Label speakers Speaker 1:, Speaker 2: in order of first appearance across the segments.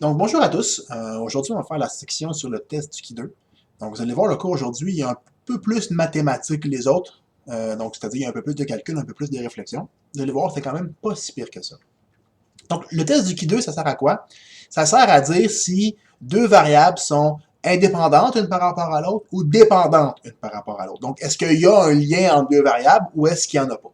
Speaker 1: Donc, bonjour à tous. Aujourd'hui, on va faire la section sur le test du Ki2. Donc, vous allez voir, le cours aujourd'hui, il y a un peu plus de mathématiques que les autres. Donc, c'est-à-dire, il y a un peu plus de calcul, un peu plus de réflexion. Vous allez voir, c'est quand même pas si pire que ça. Donc, le test du Ki2, ça sert à quoi? Ça sert à dire si deux variables sont indépendantes une par rapport à l'autre ou dépendantes une par rapport à l'autre. Donc, est-ce qu'il y a un lien entre deux variables ou est-ce qu'il n'y en a pas?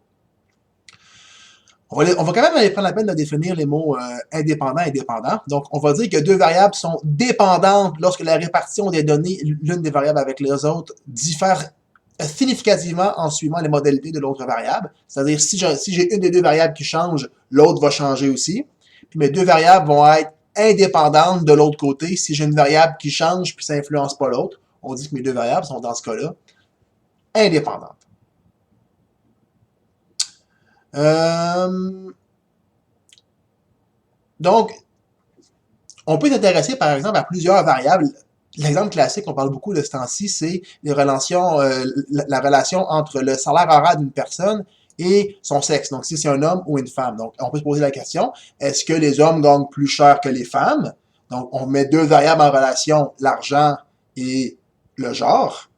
Speaker 1: On va quand même aller prendre la peine de définir les mots indépendant et dépendant. Donc, on va dire que deux variables sont dépendantes lorsque la répartition des données, l'une des variables avec les autres, diffère significativement en suivant les modalités de l'autre variable. C'est-à-dire, si j'ai une des deux variables qui change, l'autre va changer aussi. Puis mes deux variables vont être indépendantes de l'autre côté. Si j'ai une variable qui change puis ça n'influence pas l'autre, on dit que mes deux variables sont dans ce cas-là indépendantes. Euh, donc, on peut s'intéresser, par exemple, à plusieurs variables. L'exemple classique, on parle beaucoup de ce temps-ci, c'est les relations, la relation entre le salaire horaire d'une personne et son sexe. Donc, si c'est un homme ou une femme. Donc, on peut se poser la question, est-ce que les hommes gagnent plus cher que les femmes? Donc, on met deux variables en relation, l'argent et le genre.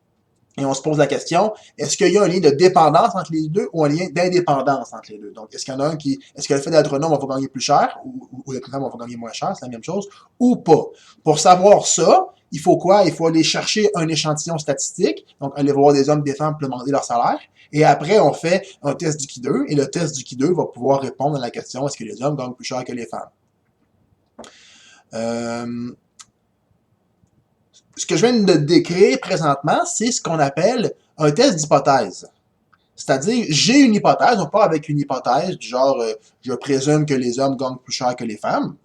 Speaker 1: Et on se pose la question, est-ce qu'il y a un lien de dépendance entre les deux ou un lien d'indépendance entre les deux? Donc, est-ce qu'il y en a un qui, est-ce que le fait d'être un homme, on va gagner plus cher ou d'être une femme, on va gagner moins cher, c'est la même chose, ou pas? Pour savoir ça, il faut quoi? Il faut aller chercher un échantillon statistique, donc aller voir des hommes et des femmes pour demander leur salaire, et après, on fait un test du Ki2, et le test du Ki2 va pouvoir répondre à la question, est-ce que les hommes gagnent plus cher que les femmes? Euh, ce que je viens de décrire présentement, c'est ce qu'on appelle un test d'hypothèse. C'est-à-dire, j'ai une hypothèse, on part avec une hypothèse du genre, je présume que les hommes gagnent plus cher que les femmes.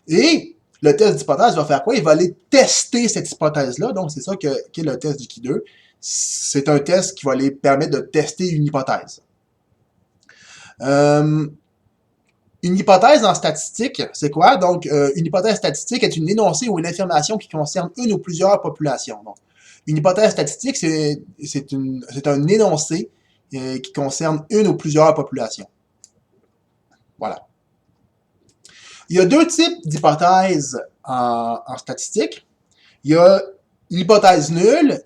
Speaker 1: Et le test d'hypothèse va faire quoi? Il va aller tester cette hypothèse-là. Donc, c'est ça qu'est le test du Ki2. C'est un test qui va aller permettre de tester une hypothèse. Euh, une hypothèse en statistique, c'est quoi? Donc, une hypothèse statistique est une énoncé ou une affirmation qui concerne une ou plusieurs populations. Donc, une hypothèse statistique, c'est un énoncé qui concerne une ou plusieurs populations. Voilà. Il y a deux types d'hypothèses en statistique. Il y a l'hypothèse nulle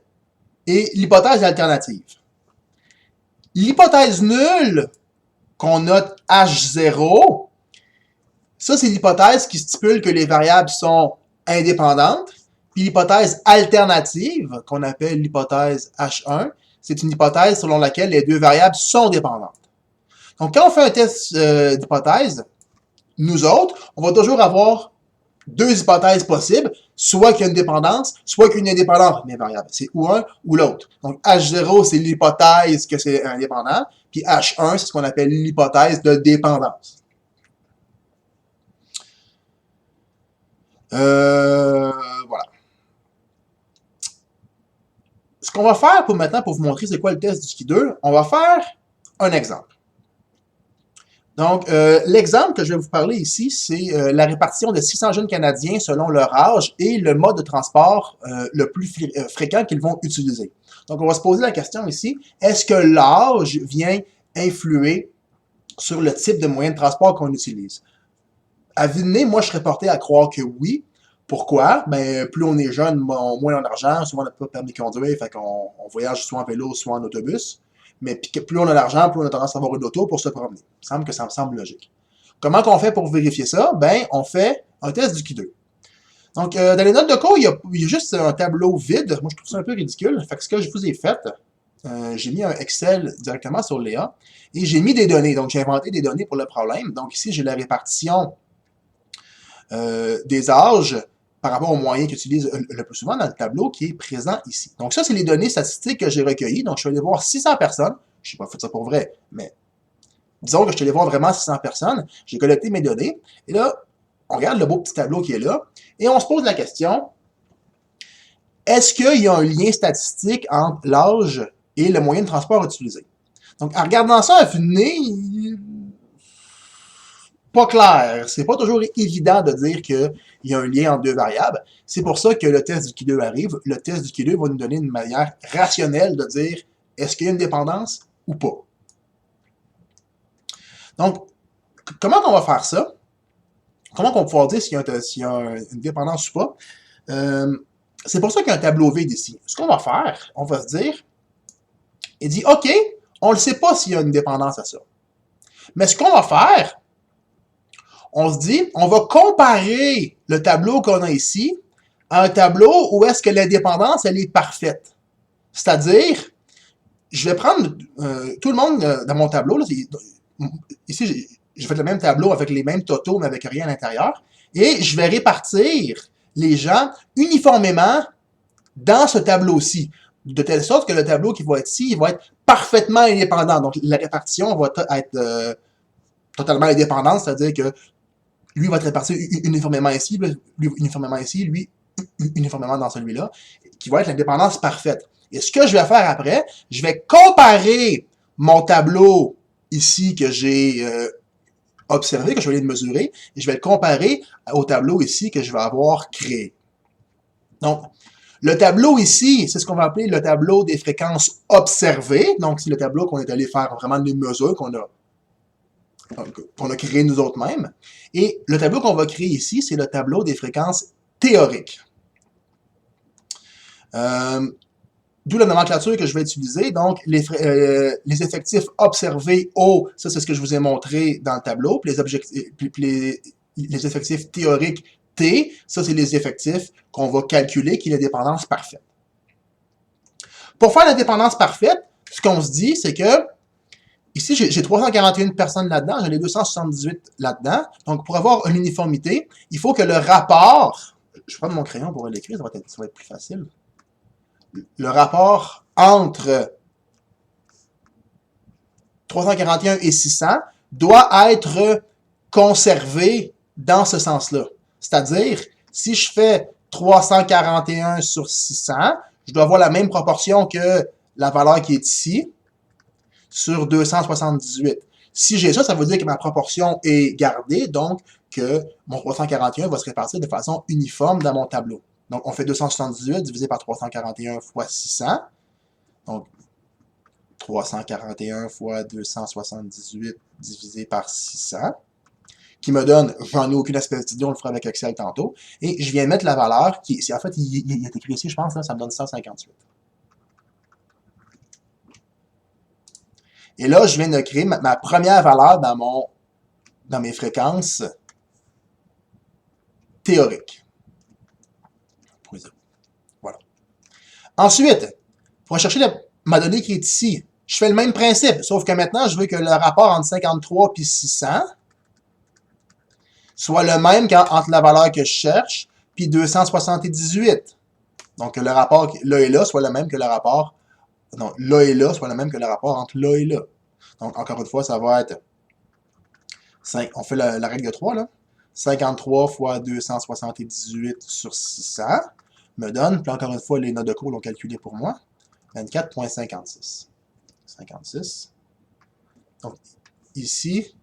Speaker 1: et l'hypothèse alternative. L'hypothèse nulle, qu'on note H0, ça, c'est l'hypothèse qui stipule que les variables sont indépendantes. Puis l'hypothèse alternative, qu'on appelle l'hypothèse H1, c'est une hypothèse selon laquelle les deux variables sont dépendantes. Donc, quand on fait un test d'hypothèse, nous autres, on va toujours avoir deux hypothèses possibles, soit qu'il y a une dépendance, soit qu'il y a une indépendance des variables. C'est ou un ou l'autre. Donc, H0, c'est l'hypothèse que c'est indépendant, puis H1, c'est ce qu'on appelle l'hypothèse de dépendance. Voilà. Ce qu'on va faire pour maintenant, pour vous montrer c'est quoi le test du Ki2, on va faire un exemple. Donc, l'exemple que je vais vous parler ici, c'est la répartition de 600 jeunes Canadiens selon leur âge et le mode de transport le plus fréquent qu'ils vont utiliser. Donc, on va se poser la question ici, est-ce que l'âge vient influer sur le type de moyen de transport qu'on utilise? À vue de nez, moi, je serais porté à croire que oui. Pourquoi? Ben, plus on est jeune, moins on a d'argent, souvent on n'a pas de permis de conduire, fait qu'on voyage soit en vélo, soit en autobus. Mais plus on a d'argent, plus on a tendance à avoir une auto pour se promener. Ça me semble logique. Comment qu'on fait pour vérifier ça? Ben, on fait un test du Ki2. Donc, dans les notes de cours, il y a juste un tableau vide. Moi, je trouve ça un peu ridicule. Fait que ce que je vous ai fait, j'ai mis un Excel directement sur Léa et j'ai mis des données. Donc, j'ai inventé des données pour le problème. Donc, ici, j'ai la répartition des âges par rapport aux moyens qu'ils utilisent le plus souvent dans le tableau qui est présent ici. Donc ça, c'est les données statistiques que j'ai recueillies. Donc je suis allé voir 600 personnes. Je n'ai pas fait ça pour vrai, mais disons que je suis allé voir vraiment 600 personnes. J'ai collecté mes données. Et là, on regarde le beau petit tableau qui est là. Et on se pose la question, est-ce qu'il y a un lien statistique entre l'âge et le moyen de transport utilisé? Donc en regardant ça à vue de nez, pas clair. C'est pas toujours évident de dire qu'il y a un lien entre deux variables. C'est pour ça que le test du Ki2 arrive. Le test du Ki2 va nous donner une manière rationnelle de dire est-ce qu'il y a une dépendance ou pas. Donc, comment on va faire ça? comment on va pouvoir dire s'il y a une dépendance ou pas? C'est pour ça qu'il y a un tableau vide ici. Ce qu'on va faire, on va se dire, il dit, OK, on ne sait pas s'il y a une dépendance à ça. Mais ce qu'on va faire, on se dit, on va comparer le tableau qu'on a ici à un tableau où est-ce que l'indépendance, elle est parfaite. C'est-à-dire, je vais prendre tout le monde dans mon tableau. Là, ici, j'ai fait le même tableau avec les mêmes totaux, mais avec rien à l'intérieur. Et je vais répartir les gens uniformément dans ce tableau-ci. De telle sorte que le tableau qui va être ici, il va être parfaitement indépendant. Donc, la répartition va être totalement indépendante, c'est-à-dire que lui va être réparti uniformément ici, lui uniformément ici, lui uniformément dans celui-là, qui va être l'indépendance parfaite. Et ce que je vais faire après, je vais comparer mon tableau ici que j'ai observé, que je vais aller mesurer, et je vais le comparer au tableau ici que je vais avoir créé. Donc, le tableau ici, c'est ce qu'on va appeler le tableau des fréquences observées. Donc, c'est le tableau qu'on est allé faire vraiment des mesures qu'on a créé nous autres mêmes. Et le tableau qu'on va créer ici, c'est le tableau des fréquences théoriques. D'où la nomenclature que je vais utiliser. Donc, les effectifs observés O, ça c'est ce que je vous ai montré dans le tableau. Puis les effectifs théoriques T, ça c'est les effectifs qu'on va calculer qui est la dépendance parfaite. Pour faire la dépendance parfaite, ce qu'on se dit, c'est que ici, j'ai 341 personnes là-dedans, j'en ai 278 là-dedans. Donc, pour avoir une uniformité, il faut que le rapport, je vais prendre mon crayon pour l'écrire, ça va être plus facile. Le rapport entre 341 et 600 doit être conservé dans ce sens-là. C'est-à-dire, si je fais 341 sur 600, je dois avoir la même proportion que la valeur qui est ici sur 278. Si j'ai ça, ça veut dire que ma proportion est gardée, donc que mon 341 va se répartir de façon uniforme dans mon tableau. Donc, on fait 278 divisé par 341 fois 600. Donc, 341 fois 278 divisé par 600, qui me donne, j'en ai aucune espèce d'idée, on le fera avec Excel tantôt, et je viens mettre la valeur, qui, en fait, il est écrit ici, je pense, là, ça me donne 158. Et là, je viens de créer ma première valeur dans mes fréquences théoriques. Voilà. Ensuite, pour chercher ma donnée qui est ici, je fais le même principe, sauf que maintenant, je veux que le rapport entre 53 et 600 soit le même entre la valeur que je cherche puis 278. Donc, que le rapport là et là soit le même que le rapport, non, là et là soit le même que le rapport entre là et là. Donc, encore une fois, ça va être, on fait la règle de 3, là. 53 fois 278 sur 600 me donne, puis encore une fois, les notes de cours l'ont calculé pour moi, 24,56. 56. Donc, ici,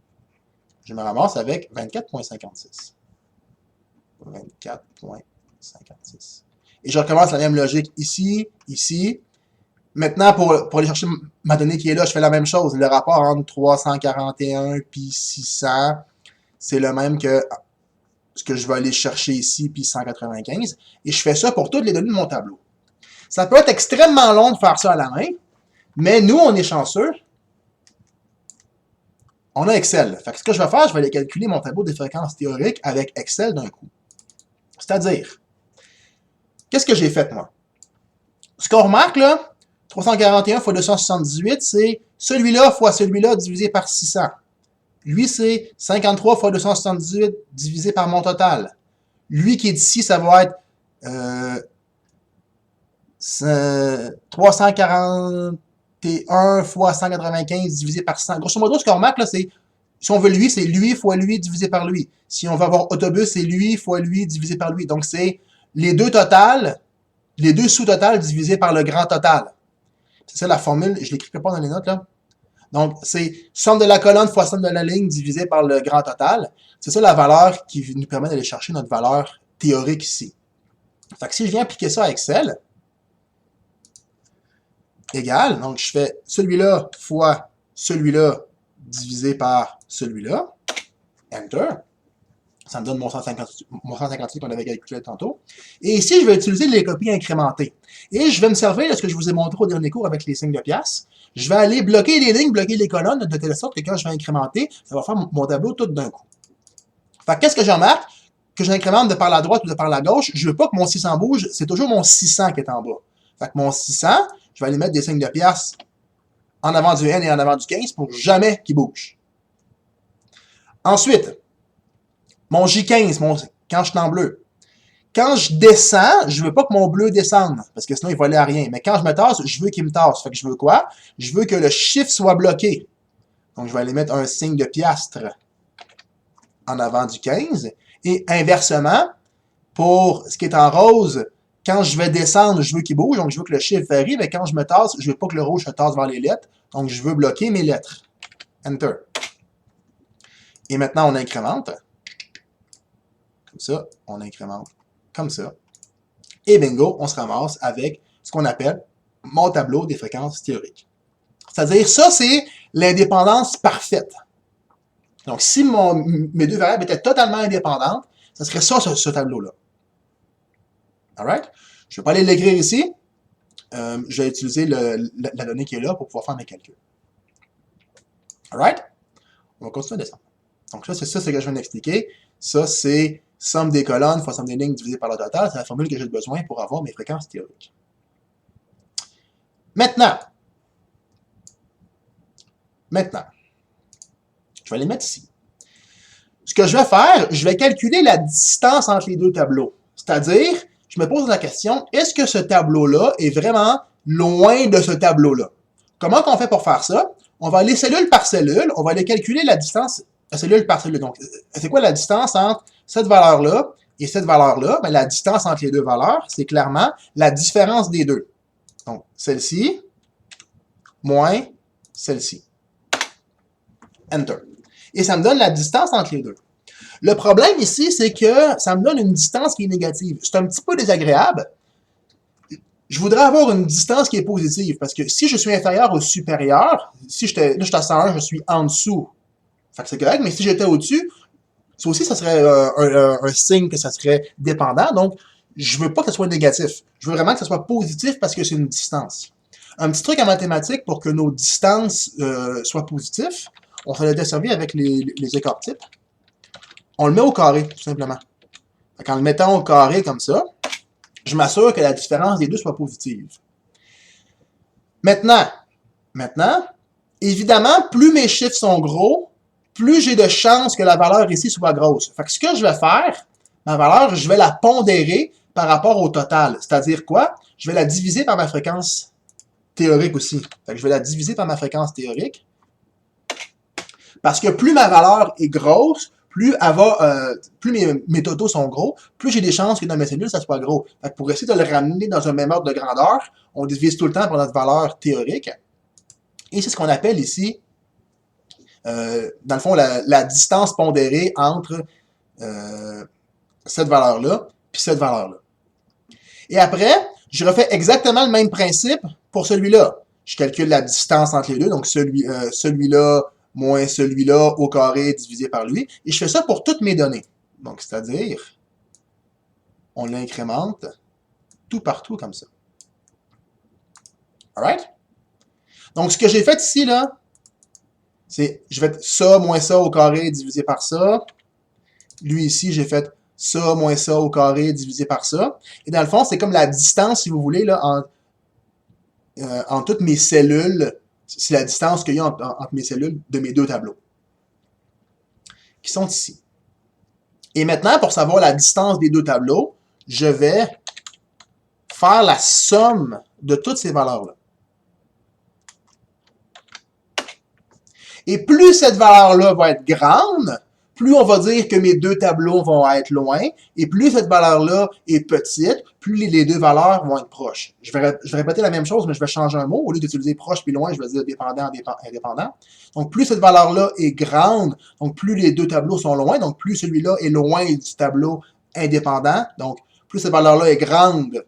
Speaker 1: je me ramasse avec 24,56. 24,56. Et je recommence la même logique ici, ici. Maintenant, pour aller chercher ma donnée qui est là, je fais la même chose. Le rapport entre 341 puis 600, c'est le même que ce que je vais aller chercher ici, puis 195. Et je fais ça pour toutes les données de mon tableau. Ça peut être extrêmement long de faire ça à la main, mais nous, on est chanceux. On a Excel. Fait que ce que je vais faire, je vais aller calculer mon tableau des fréquences théoriques avec Excel d'un coup. C'est-à-dire, qu'est-ce que j'ai fait, moi? Ce qu'on remarque, là, 341 fois 278, c'est celui-là fois celui-là divisé par 600. Lui, c'est 53 fois 278 divisé par mon total. Lui qui est ici, ça va être 341 fois 195 divisé par 100. Grosso modo, ce qu'on remarque, là, c'est, si on veut lui, c'est lui fois lui divisé par lui. Si on veut avoir autobus, c'est lui fois lui divisé par lui. Donc, c'est les deux totals, les deux sous-totals divisés par le grand total. C'est ça la formule, je ne l'écris pas dans les notes, là. Donc, c'est somme de la colonne fois somme de la ligne divisé par le grand total. C'est ça la valeur qui nous permet d'aller chercher notre valeur théorique ici. Fait que si je viens appliquer ça à Excel, égal, donc je fais celui-là fois celui-là divisé par celui-là, Enter, Ça me donne mon 158 qu'on avait calculé tantôt. Et ici, je vais utiliser les copies incrémentées. Et je vais me servir de ce que je vous ai montré au dernier cours avec les signes de pièces. Je vais aller bloquer les lignes, bloquer les colonnes, de telle sorte que quand je vais incrémenter, ça va faire mon tableau tout d'un coup. Fait que qu'est-ce que je remarque? Que j'incrémente de par la droite ou de par la gauche, je veux pas que mon 600 bouge, c'est toujours mon 600 qui est en bas. Fait que mon 600, je vais aller mettre des signes de pièces en avant du N et en avant du 15 pour jamais qu'il bouge. Ensuite, mon J15, quand je suis en bleu. Quand je descends, je veux pas que mon bleu descende, parce que sinon il va aller à rien. Mais quand je me tasse, je veux qu'il me tasse. Fait que je veux quoi? Je veux que le chiffre soit bloqué. Donc je vais aller mettre un signe de piastre en avant du 15. Et inversement, pour ce qui est en rose, quand je vais descendre, je veux qu'il bouge, donc je veux que le chiffre varie, mais quand je me tasse, je veux pas que le rouge se tasse vers les lettres, donc je veux bloquer mes lettres. Enter. Et maintenant, on incrémente. Comme ça, on incrémente comme ça. Et bingo, on se ramasse avec ce qu'on appelle mon tableau des fréquences théoriques. C'est-à-dire, ça, c'est l'indépendance parfaite. Donc, si mes deux variables étaient totalement indépendantes, ça serait ça, ce tableau-là. Alright? Je ne vais pas aller l'écrire ici. Je vais utiliser la donnée qui est là pour pouvoir faire mes calculs. Alright? On va continuer à descendre. Donc, ça, c'est ce que je viens d'expliquer. Ça, c'est somme des colonnes fois somme des lignes divisé par le total. C'est la formule que j'ai besoin pour avoir mes fréquences théoriques. Maintenant, je vais les mettre ici. Ce que je vais faire, je vais calculer la distance entre les deux tableaux. C'est-à-dire, je me pose la question, est-ce que ce tableau-là est vraiment loin de ce tableau-là? Comment on fait pour faire ça? On va aller cellule par cellule, on va aller calculer la distance cellule par cellule. Donc, c'est quoi la distance entre cette valeur-là et cette valeur-là? Ben, la distance entre les deux valeurs, c'est clairement la différence des deux. Donc, celle-ci moins celle-ci. Enter. Et ça me donne la distance entre les deux. Le problème ici, c'est que ça me donne une distance qui est négative. C'est un petit peu désagréable. Je voudrais avoir une distance qui est positive, parce que si je suis inférieur ou supérieur, si là je suis à 101, je suis en dessous. Fait que c'est correct, mais si j'étais au-dessus, ça aussi, ça serait un signe que ça serait dépendant. Donc, je veux pas que ce soit négatif. Je veux vraiment que ce soit positif parce que c'est une distance. Un petit truc en mathématiques pour que nos distances soient positives, on se l'a desservi avec les écarts types. On le met au carré, tout simplement. En le mettant au carré comme ça, je m'assure que la différence des deux soit positive. Maintenant, évidemment, plus mes chiffres sont gros, plus j'ai de chances que la valeur ici soit grosse. Fait que ce que je vais faire, ma valeur, je vais la pondérer par rapport au total. C'est-à-dire quoi? Je vais la diviser par ma fréquence théorique aussi. Fait que je vais la diviser par ma fréquence théorique. Parce que plus ma valeur est grosse, plus mes totaux sont gros, plus j'ai des chances que dans mes cellules, ça soit gros. Fait que pour essayer de le ramener dans un même ordre de grandeur, on divise tout le temps par notre valeur théorique. Et c'est ce qu'on appelle ici, dans le fond, la distance pondérée entre cette valeur-là et cette valeur-là. Et après, je refais exactement le même principe pour celui-là. Je calcule la distance entre les deux, donc celui-là moins celui-là au carré divisé par lui. Et je fais ça pour toutes mes données. Donc, c'est-à-dire, on l'incrémente tout partout comme ça. Alright? Donc, ce que j'ai fait ici, là, c'est, je vais faire ça moins ça au carré divisé par ça. Lui ici, j'ai fait ça moins ça au carré divisé par ça. Et dans le fond, c'est comme la distance, si vous voulez, là, en toutes mes cellules. C'est la distance qu'il y a entre mes cellules de mes deux tableaux, qui sont ici. Et maintenant, pour savoir la distance des deux tableaux, je vais faire la somme de toutes ces valeurs-là. Et plus cette valeur-là va être grande, plus on va dire que mes deux tableaux vont être loin, et plus cette valeur-là est petite, plus les deux valeurs vont être proches. Je vais répéter la même chose, mais je vais changer un mot. Au lieu d'utiliser proche puis loin, je vais dire dépendant, indépendant. Donc, plus cette valeur-là est grande, donc plus les deux tableaux sont loin, donc plus celui-là est loin du tableau indépendant. Donc, plus cette valeur-là est grande,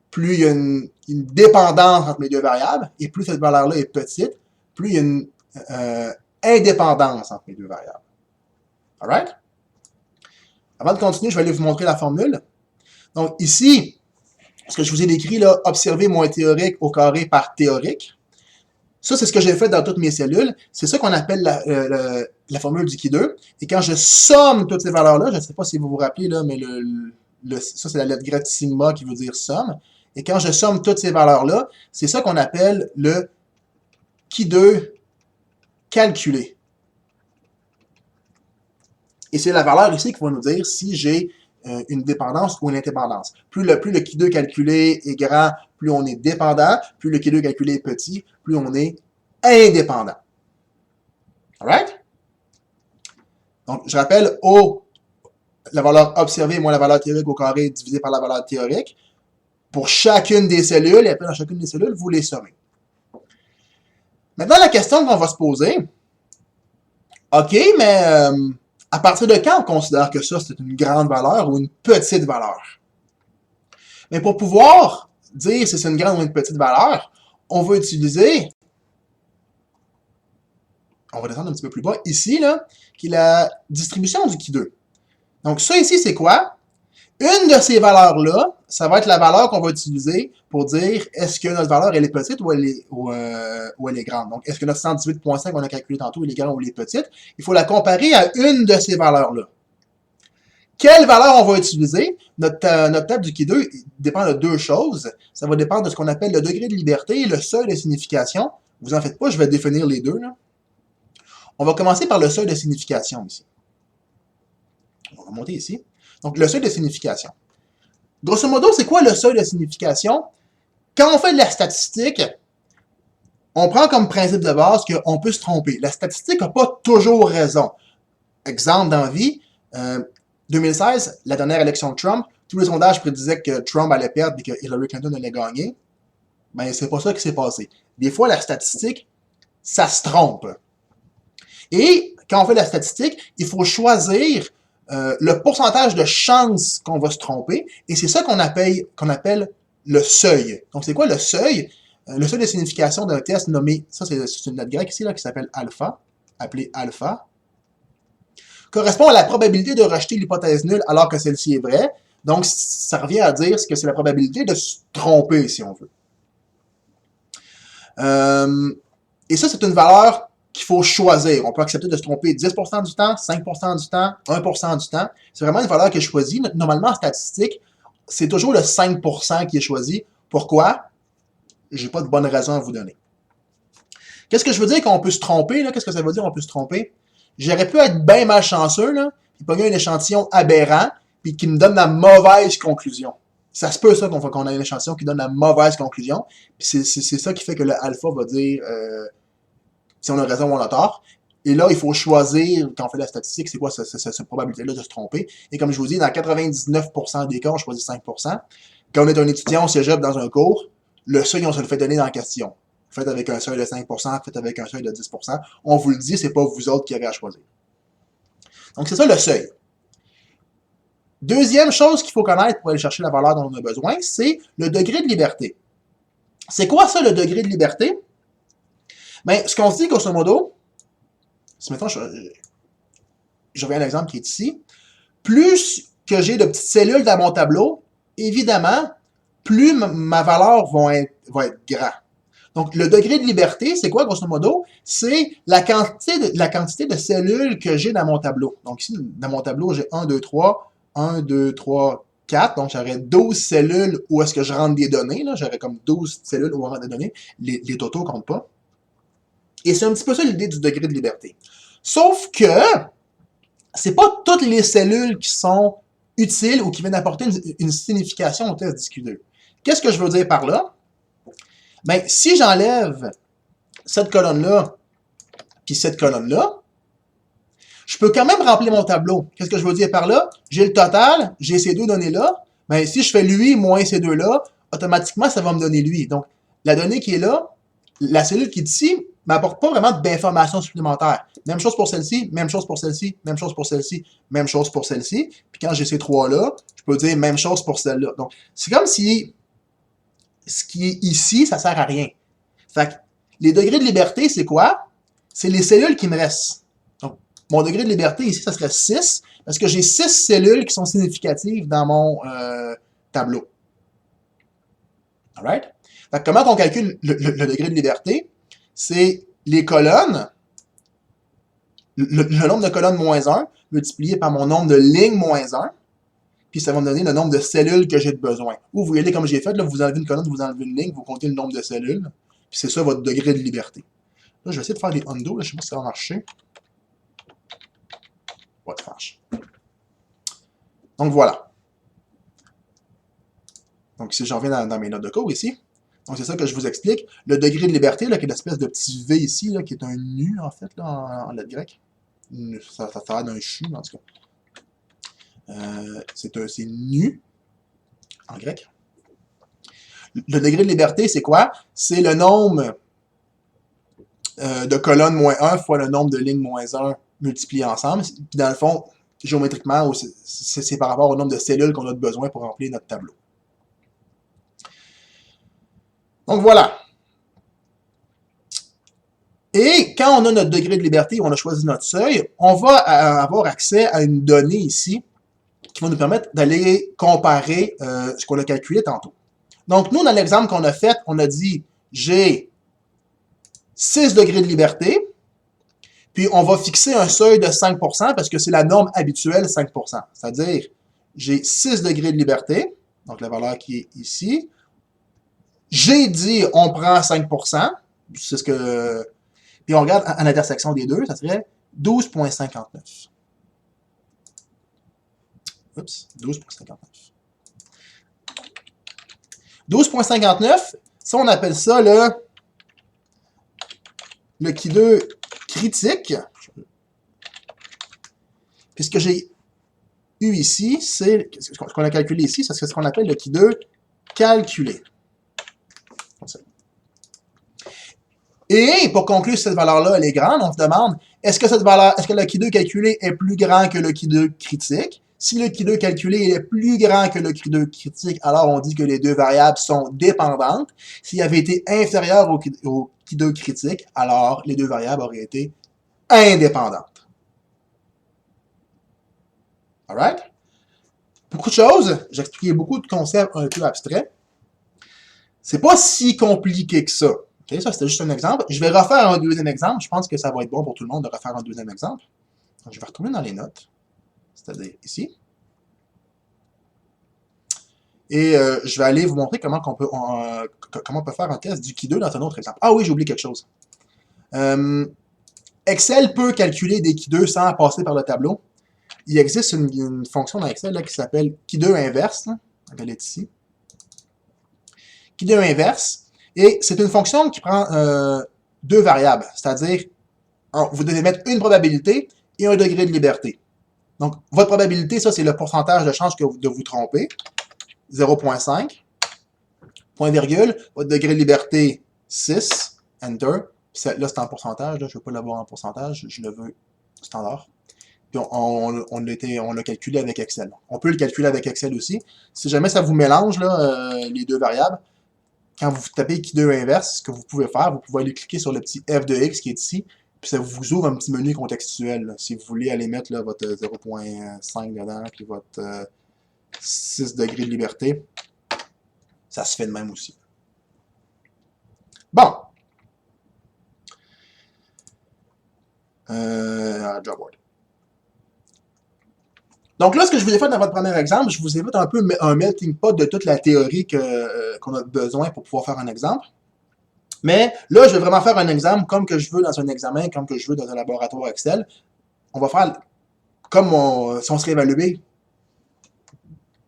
Speaker 1: plus il y a une dépendance entre mes deux variables, et plus cette valeur-là est petite, plus il y a une indépendance entre mes deux variables. Alright? Avant de continuer, je vais aller vous montrer la formule. Donc ici, ce que je vous ai décrit, là, observer moins théorique au carré par théorique. Ça, c'est ce que j'ai fait dans toutes mes cellules. C'est ça qu'on appelle la formule du Ki2. Et quand je somme toutes ces valeurs-là, je ne sais pas si vous vous rappelez, là, mais ça, c'est la lettre grecque sigma qui veut dire somme. Et quand je somme toutes ces valeurs-là, c'est ça qu'on appelle le Ki2 calculé. Et c'est la valeur ici qui va nous dire si j'ai une dépendance ou une indépendance. Plus le Ki2 calculé est grand, plus on est dépendant. Plus le Ki2 calculé est petit, plus on est indépendant. Alright? Donc, je rappelle, la valeur observée moins la valeur théorique au carré divisé par la valeur théorique. Pour chacune des cellules, et après dans chacune des cellules, vous les sommez. Maintenant, la question qu'on va se poser, OK, mais à partir de quand on considère que ça, c'est une grande valeur ou une petite valeur? Mais pour pouvoir dire si c'est une grande ou une petite valeur, on va utiliser, on va descendre un petit peu plus bas, ici, là, qui est la distribution du Ki2. Donc ça ici, c'est quoi? Une de ces valeurs-là, ça va être la valeur qu'on va utiliser pour dire est-ce que notre valeur elle est petite ou elle est grande. Donc, est-ce que notre 118.5 qu'on a calculé tantôt, elle est grande ou elle est petite? Il faut la comparer à une de ces valeurs-là. Quelle valeur on va utiliser? Notre table du Ki2 dépend de deux choses. Ça va dépendre de ce qu'on appelle le degré de liberté et le seuil de signification. Vous en faites pas, je vais définir les deux, là. On va commencer par le seuil de signification ici. On va monter ici. Donc, le seuil de signification. Grosso modo, c'est quoi le seuil de signification? Quand on fait de la statistique, on prend comme principe de base qu'on peut se tromper. La statistique n'a pas toujours raison. Exemple dans la vie, 2016, la dernière élection de Trump, tous les sondages prédisaient que Trump allait perdre et que Hillary Clinton allait gagner. Ben, c'est pas ça qui s'est passé. Des fois, la statistique, ça se trompe. Et quand on fait la statistique, il faut choisir le pourcentage de chances qu'on va se tromper, et c'est ça qu'on appelle le seuil. Donc, c'est quoi le seuil? Le seuil de signification d'un test nommé, ça c'est une lettre grecque ici, là, qui s'appelle alpha, appelé alpha, correspond à la probabilité de rejeter l'hypothèse nulle alors que celle-ci est vraie. Donc, ça revient à dire que c'est la probabilité de se tromper, si on veut. Et ça, c'est une valeur qu'il faut choisir. On peut accepter de se tromper 10% du temps, 5% du temps, 1% du temps. C'est vraiment une valeur qui est choisie. Normalement, en statistique, c'est toujours le 5% qui est choisi. Pourquoi? J'ai pas de bonne raison à vous donner. Qu'est-ce que je veux dire qu'on peut se tromper, là? Qu'est-ce que ça veut dire qu'on peut se tromper? J'aurais pu être bien malchanceux, là, puis pogner un échantillon aberrant, puis qui me donne la mauvaise conclusion. Ça se peut, ça, qu'on a un échantillon qui donne la mauvaise conclusion. Puis c'est ça qui fait que le alpha va dire si on a raison ou on a tort. Et là, il faut choisir, quand on fait la statistique, c'est quoi cette probabilité-là de se tromper. Et comme je vous dis, dans 99% des cas, on choisit 5%. Quand on est un étudiant au cégep dans un cours, le seuil, on se le fait donner dans la question. Faites avec un seuil de 5%, faites avec un seuil de 10%. On vous le dit, c'est pas vous autres qui avez à choisir. Donc, c'est ça le seuil. Deuxième chose qu'il faut connaître pour aller chercher la valeur dont on a besoin, c'est le degré de liberté. C'est quoi ça, le degré de liberté? Bien, ce qu'on se dit, grosso modo, si maintenant je reviens à l'exemple qui est ici, plus que j'ai de petites cellules dans mon tableau, évidemment, plus ma valeur va être grande. Donc, le degré de liberté, c'est quoi, grosso modo? C'est la quantité de cellules que j'ai dans mon tableau. Donc, ici, dans mon tableau, j'ai 1, 2, 3, 1, 2, 3, 4. Donc, j'aurais 12 cellules où est-ce que je rentre des données. J'aurais comme 12 cellules où on rentre des données. Les totaux ne comptent pas. Et c'est un petit peu ça l'idée du degré de liberté. Sauf que c'est pas toutes les cellules qui sont utiles ou qui viennent apporter une signification au test d'IQ2. Qu'est-ce que je veux dire par là? Bien, si j'enlève cette colonne-là puis cette colonne-là, je peux quand même remplir mon tableau. Qu'est-ce que je veux dire par là? J'ai le total, j'ai ces deux données-là. Bien, si je fais lui moins ces deux-là, automatiquement, ça va me donner lui. Donc, la donnée qui est là, la cellule qui est ici, m'apporte pas vraiment d'informations supplémentaires. Même chose pour celle-ci, même chose pour celle-ci, même chose pour celle-ci, même chose pour celle-ci. Puis quand j'ai ces trois-là, je peux dire même chose pour celle-là. Donc, c'est comme si ce qui est ici, ça sert à rien. Fait que les degrés de liberté, c'est quoi? C'est les cellules qui me restent. Donc, mon degré de liberté ici, ça serait 6, parce que j'ai 6 cellules qui sont significatives dans mon tableau. Alright? Fait que comment on calcule le degré de liberté? C'est les colonnes, le nombre de colonnes moins 1, multiplié par mon nombre de lignes moins 1, puis ça va me donner le nombre de cellules que j'ai de besoin. Ou vous voyez comme j'ai fait, là, vous enlevez une colonne, vous enlevez une ligne, vous comptez le nombre de cellules, puis c'est ça votre degré de liberté. Là, je vais essayer de faire des undo, là, je sais pas si ça va marcher. Ouais, ça marche. Donc voilà. Donc ici, j'en reviens dans mes notes de cours ici. Donc c'est ça que je vous explique. Le degré de liberté, là, qui est l'espèce de petit V ici, là, qui est un nu, en fait, là, en lettres grecques. Ça a l'air d'un chu, en tout cas. C'est nu, en grec. Le degré de liberté, c'est quoi? C'est le nombre de colonnes moins 1 fois le nombre de lignes moins 1 multipliés ensemble. Puis dans le fond, géométriquement, c'est par rapport au nombre de cellules qu'on a besoin pour remplir notre tableau. Donc voilà. Et quand on a notre degré de liberté, on a choisi notre seuil, on va avoir accès à une donnée ici qui va nous permettre d'aller comparer ce qu'on a calculé tantôt. Donc nous, dans l'exemple qu'on a fait, on a dit j'ai 6 degrés de liberté, puis on va fixer un seuil de 5% parce que c'est la norme habituelle 5%. C'est-à-dire, j'ai 6 degrés de liberté, donc la valeur qui est ici. J'ai dit, on prend 5%, c'est ce que... Puis on regarde à l'intersection des deux, ça serait 12,59. Oups, 12,59. 12,59, ça on appelle ça le Q2 critique. Puis ce que j'ai eu ici, c'est ce qu'on a calculé ici, c'est ce qu'on appelle le Q2 calculé. Et pour conclure, cette valeur-là, elle est grande, on se demande, est-ce que le Q2 calculé est plus grand que le Q2 critique? Si le Q2 calculé est plus grand que le Q2 critique, alors on dit que les deux variables sont dépendantes. S'il avait été inférieur au Q2 critique, alors les deux variables auraient été indépendantes. Alright? Beaucoup de choses. J'ai expliqué beaucoup de concepts un peu abstraits. C'est pas si compliqué que ça. Okay, ça, c'était juste un exemple. Je vais refaire un deuxième exemple. Je pense que ça va être bon pour tout le monde de refaire un deuxième exemple. Donc, je vais retourner dans les notes, c'est-à-dire ici. Et je vais aller vous montrer comment on peut faire un test du Q2 dans un autre exemple. Ah oui, j'ai oublié quelque chose. Excel peut calculer des Q2 sans passer par le tableau. Il existe une fonction dans Excel là, qui s'appelle Q2 inverse. Là. Elle est ici. Q2 inverse. Et c'est une fonction qui prend deux variables, c'est-à-dire, vous devez mettre une probabilité et un degré de liberté. Donc, votre probabilité, ça, c'est le pourcentage de chance de vous tromper, 0,5, point virgule, votre degré de liberté, 6, Enter, puis là, c'est en pourcentage, là, je ne veux pas l'avoir en pourcentage, je le veux standard. Puis on l'a calculé avec Excel. On peut le calculer avec Excel aussi. Si jamais ça vous mélange, là, les deux variables, quand vous tapez Q2 inverse, ce que vous pouvez faire, vous pouvez aller cliquer sur le petit F de X qui est ici, puis ça vous ouvre un petit menu contextuel. Là, si vous voulez aller mettre là, votre 0,5 dedans, puis votre 6 degrés de liberté, ça se fait de même aussi. Bon. Job board. Donc là, ce que je vous ai fait dans votre premier exemple, je vous ai fait un peu un melting pot de toute la théorie qu'on a besoin pour pouvoir faire un exemple. Mais là, je vais vraiment faire un exemple comme que je veux dans un examen, comme que je veux dans un laboratoire Excel. On va faire comme si on serait évalué,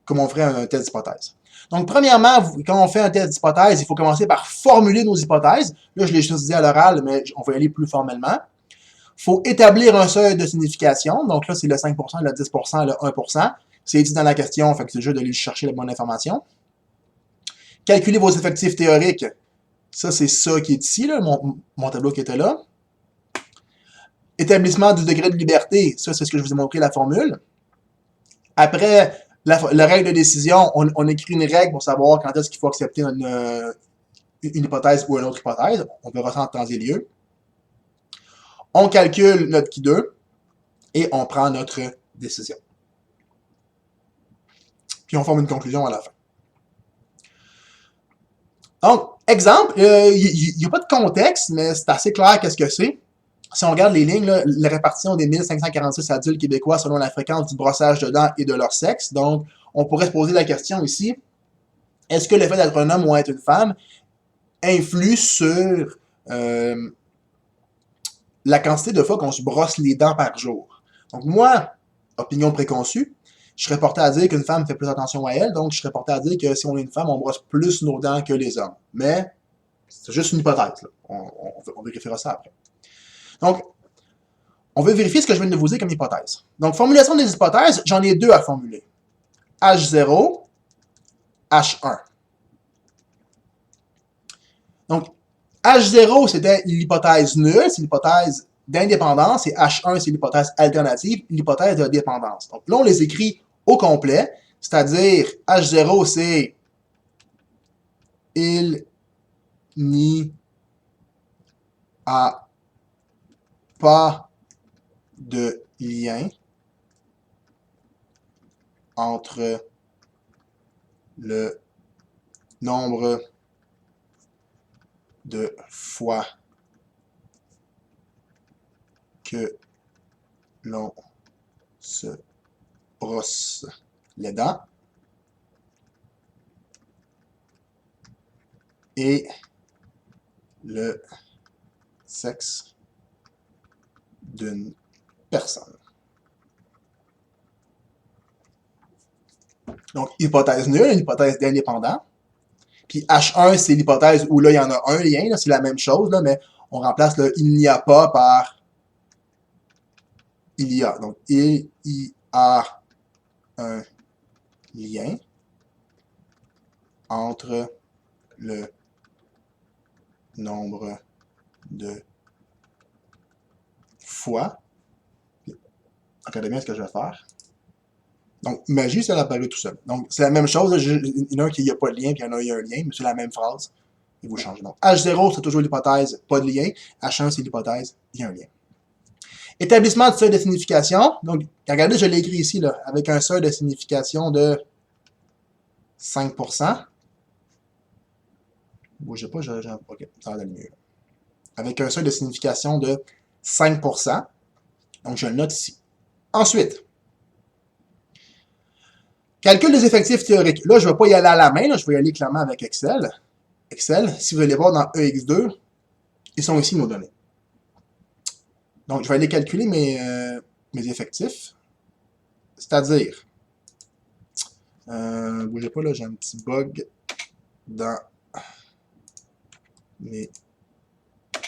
Speaker 1: comme on ferait un test d'hypothèse. Donc, premièrement, quand on fait un test d'hypothèse, il faut commencer par formuler nos hypothèses. Là, je l'ai juste dit à l'oral, mais on va y aller plus formellement. Il faut établir un seuil de signification. Donc là, c'est le 5%, le 10%, le 1%. C'est dit dans la question, fait que c'est juste d'aller chercher la bonne information. Calculer vos effectifs théoriques. Ça, c'est ça qui est ici, là, mon tableau qui était là. Établissement du degré de liberté. Ça, c'est ce que je vous ai montré, la formule. Après, la règle de décision, on écrit une règle pour savoir quand est-ce qu'il faut accepter une hypothèse ou une autre hypothèse. On verra ça en temps et lieu. On calcule notre Q2. et on prend notre décision. Puis on forme une conclusion à la fin. Donc, exemple, il n'y a pas de contexte, mais c'est assez clair qu'est-ce que c'est. Si on regarde les lignes, là, la répartition des 1546 adultes québécois selon la fréquence du brossage de dents et de leur sexe. Donc, on pourrait se poser la question ici, est-ce que le fait d'être un homme ou être une femme influe sur la quantité de fois qu'on se brosse les dents par jour? Donc, moi, opinion préconçue, je serais porté à dire qu'une femme fait plus attention à elle, donc je serais porté à dire que si on est une femme, on brosse plus nos dents que les hommes. Mais, c'est juste une hypothèse. Là. On vérifiera ça après. Donc, on veut vérifier ce que je viens de vous dire comme hypothèse. Donc, formulation des hypothèses, j'en ai deux à formuler. H0, H1. Donc, H0, c'était l'hypothèse nulle, c'est l'hypothèse d'indépendance, et H1, c'est l'hypothèse alternative, l'hypothèse de dépendance. Donc là, on les écrit au complet, c'est-à-dire H0, c'est il n'y a pas de lien entre le nombre de fois que l'on se brosse les dents et le sexe d'une personne. Donc, hypothèse nulle, une hypothèse d'indépendant. Puis H1, c'est l'hypothèse où là, il y en a un lien, c'est la même chose, là, mais on remplace le il n'y a pas par il y a. Donc, il y a un lien entre le nombre de fois. Regardez bien ce que je vais faire. Donc, magie, ça apparaît tout seul. Donc, c'est la même chose. Il y en a un qui n'y a pas de lien, puis il y en a un lien, mais c'est la même phrase. Et vous changez. Donc, H0, c'est toujours l'hypothèse, pas de lien. H1, c'est l'hypothèse, il y a un lien. Établissement du seuil de signification. Donc, regardez, je l'ai écrit ici, là, avec un seuil de signification de 5%. Bougez pas, ok, ça va aller mieux. Avec un seuil de signification de 5%. Donc, je le note ici. Ensuite, calcul des effectifs théoriques. Là, je ne vais pas y aller à la main, là, je vais y aller clairement avec Excel. Excel, si vous allez voir dans EX2, ils sont ici nos données. Donc, je vais aller calculer mes effectifs. C'est-à-dire, bougez pas là, j'ai un petit bug dans mes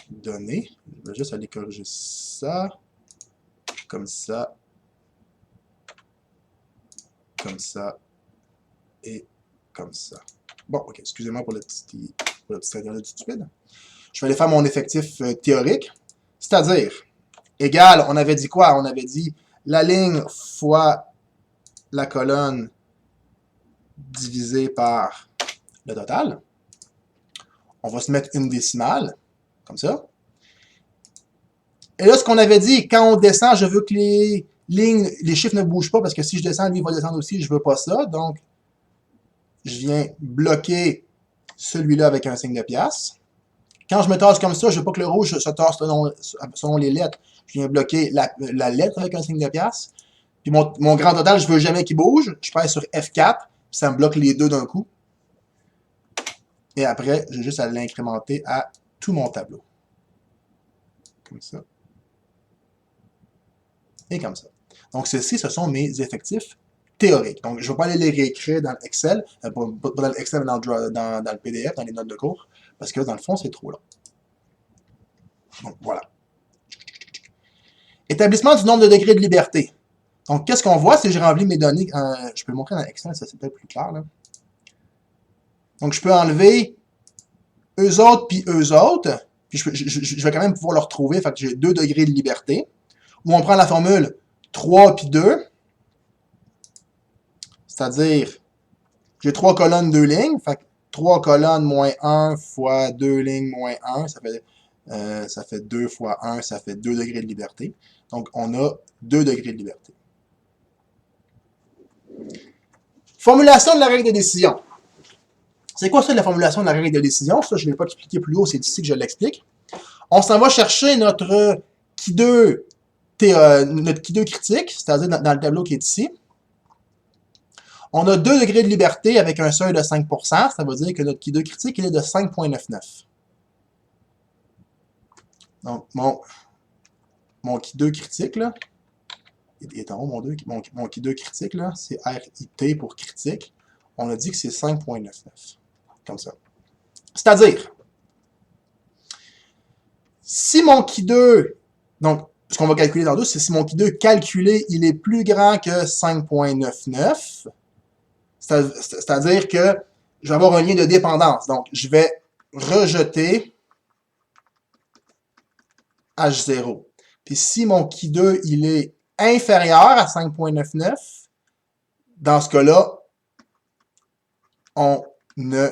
Speaker 1: données. Je vais juste aller corriger ça, comme ça, et comme ça. Bon, ok, excusez-moi pour le petit internet du stupide. Je vais aller faire mon effectif théorique, c'est-à-dire, égal, on avait dit quoi? On avait dit la ligne fois la colonne divisé par le total. On va se mettre une décimale, comme ça. Et là, ce qu'on avait dit, quand on descend, je veux que les lignes, les chiffres ne bougent pas, parce que si je descends, lui, il va descendre aussi, je veux pas ça. Donc, je viens bloquer celui-là avec un signe de pièce. Quand je me tasse comme ça, je veux pas que le rouge se tasse selon les lettres. Je viens bloquer la lettre avec un signe de pièce. Puis mon grand total, je veux jamais qu'il bouge. Je pèse sur F4, puis ça me bloque les deux d'un coup. Et après, j'ai juste à l'incrémenter à tout mon tableau. Comme ça. Et comme ça. Donc, ceci, ce sont mes effectifs théoriques. Donc, je ne vais pas aller les réécrire dans l'Excel, pas dans l'Excel, mais dans le PDF, dans les notes de cours, parce que dans le fond, c'est trop long. Donc, voilà. Établissement du nombre de degrés de liberté. Donc, qu'est-ce qu'on voit si je remplis mes données? Je peux le montrer dans Excel, ça c'est peut-être plus clair. Là. Donc, je peux enlever eux autres puis eux autres. Puis je vais quand même pouvoir le retrouver. Fait que j'ai 2 degrés de liberté. Ou on prend la formule 3 puis 2. C'est-à-dire, j'ai 3 colonnes, 2 lignes. Fait que 3 colonnes moins 1 fois 2 lignes moins 1, ça fait 2 fois 1, ça fait 2 degrés de liberté. Donc, on a 2 degrés de liberté. Formulation de la règle de décision. C'est quoi ça, la formulation de la règle de décision? Ça, je ne l'ai pas expliqué plus haut, c'est ici que je l'explique. On s'en va chercher notre Q2, notre Q2 critique, c'est-à-dire dans le tableau qui est ici. On a 2 degrés de liberté avec un seuil de 5%, ça veut dire que notre Q2 critique, il est de 5,99. Donc, mon Q2 critique, là, il est en haut, mon Q2 critique, là, c'est RIT pour critique. On a dit que c'est 5,99. Comme ça. C'est-à-dire, si mon Q2, donc, ce qu'on va calculer dans 2, c'est si mon Q2 calculé, il est plus grand que 5,99, c'est-à-dire que je vais avoir un lien de dépendance. Donc, je vais rejeter H0. Puis si mon Q2, il est inférieur à 5,99, dans ce cas-là, on ne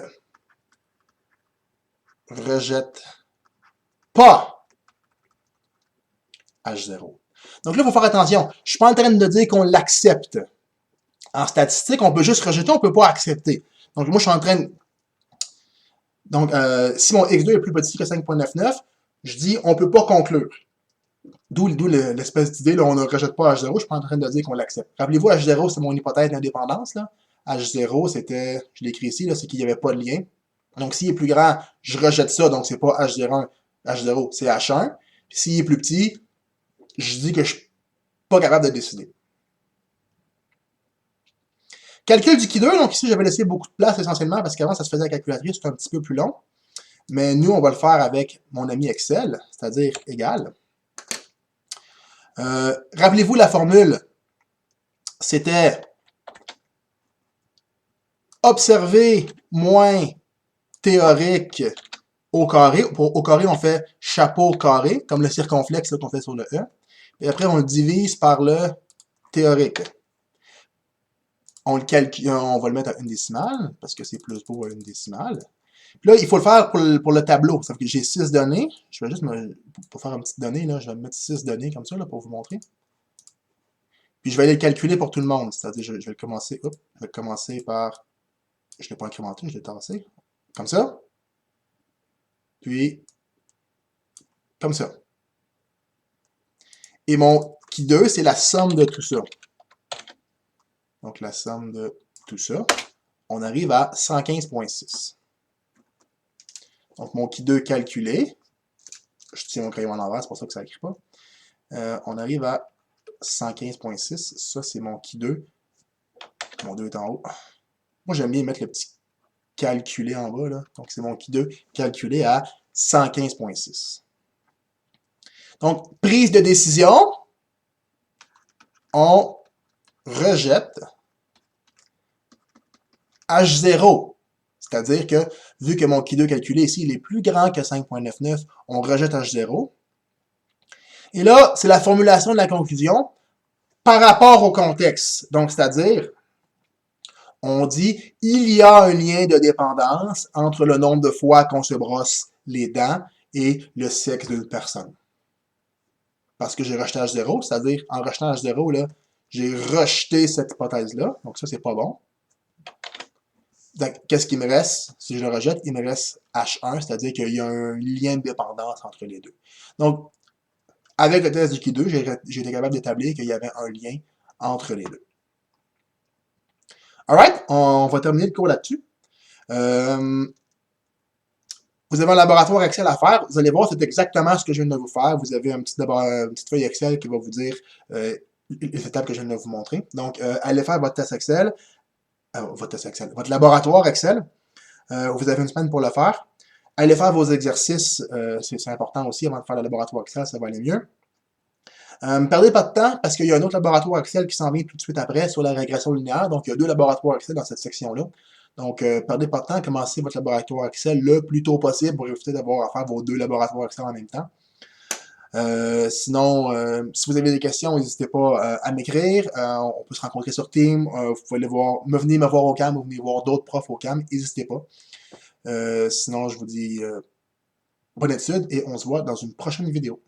Speaker 1: rejette pas H0. Donc là, il faut faire attention. Je ne suis pas en train de dire qu'on l'accepte. En statistique, on peut juste rejeter, on ne peut pas accepter. Donc moi, je suis en train de... Donc, si mon X2 est plus petit que 5,99, je dis on ne peut pas conclure. D'où l'espèce d'idée, là, on ne rejette pas H0, je ne suis pas en train de dire qu'on l'accepte. Rappelez-vous, H0, c'est mon hypothèse d'indépendance. H0, c'était, je l'ai écrit ici, c'est qu'il n'y avait pas de lien. Donc, s'il est plus grand, je rejette ça, donc c'est pas H0, c'est H1. Puis s'il est plus petit, je dis que je ne suis pas capable de décider. Calcul du Q2, donc ici, j'avais laissé beaucoup de place essentiellement parce qu'avant, ça se faisait à la calculatrice, c'était un petit peu plus long. Mais nous, on va le faire avec mon ami Excel, c'est-à-dire égal. Rappelez-vous la formule, c'était observer moins théorique au carré. Au carré, on fait chapeau carré, comme le circonflexe qu'on fait sur le E. Et après, on le divise par le théorique. On le calcule, on va le mettre à une décimale, parce que c'est plus beau à une décimale. Puis là, il faut le faire pour le tableau. Ça fait que j'ai 6 données. Je vais juste, pour faire une petite donnée, là, je vais mettre 6 données comme ça, là, pour vous montrer. Puis je vais aller le calculer pour tout le monde. C'est-à-dire, je vais commencer, je vais commencer par, je ne l'ai pas incrémenté, je l'ai tassé. Comme ça. Puis, comme ça. Et mon Q2, c'est la somme de tout ça. Donc, la somme de tout ça. On arrive à 115,6. Donc, mon Q2 calculé. Je tiens mon crayon à l'envers, c'est pour ça que ça n'écrit pas. On arrive à 115,6. Ça, c'est mon Q2. Mon 2 est en haut. Moi, j'aime bien mettre le petit calculé en bas, là. Donc, c'est mon Q2 calculé à 115,6. Donc, prise de décision. On rejette H0. C'est-à-dire que, vu que mon Q2 calculé ici, il est plus grand que 5,99, on rejette H0. Et là, c'est la formulation de la conclusion par rapport au contexte. Donc, c'est-à-dire, on dit, il y a un lien de dépendance entre le nombre de fois qu'on se brosse les dents et le sexe d'une personne. Parce que j'ai rejeté H0, c'est-à-dire, en rejetant H0, là, j'ai rejeté cette hypothèse-là. Donc, ça, c'est pas bon. Donc, qu'est-ce qui me reste? Si je le rejette, il me reste H1, c'est-à-dire qu'il y a un lien de dépendance entre les deux. Donc, avec le test du Q2, j'ai été capable d'établir qu'il y avait un lien entre les deux. Alright, on va terminer le cours là-dessus. Vous avez un laboratoire Excel à faire. Vous allez voir, c'est exactement ce que je viens de vous faire. Vous avez une petite feuille Excel qui va vous dire les étapes que je viens de vous montrer. Donc, allez faire votre test Excel. Votre laboratoire Excel. Vous avez une semaine pour le faire. Allez faire vos exercices, c'est important aussi avant de faire le laboratoire Excel, ça va aller mieux. Perdez pas de temps parce qu'il y a un autre laboratoire Excel qui s'en vient tout de suite après sur la régression linéaire. Donc, il y a 2 laboratoires Excel dans cette section-là. Donc, perdez pas de temps, commencez votre laboratoire Excel le plus tôt possible pour éviter d'avoir à faire vos 2 laboratoires Excel en même temps. Sinon, si vous avez des questions, n'hésitez pas à m'écrire. On peut se rencontrer sur Teams. Vous pouvez venir me voir au CAM ou venir voir d'autres profs au CAM. N'hésitez pas. Sinon, je vous dis bonne étude et on se voit dans une prochaine vidéo.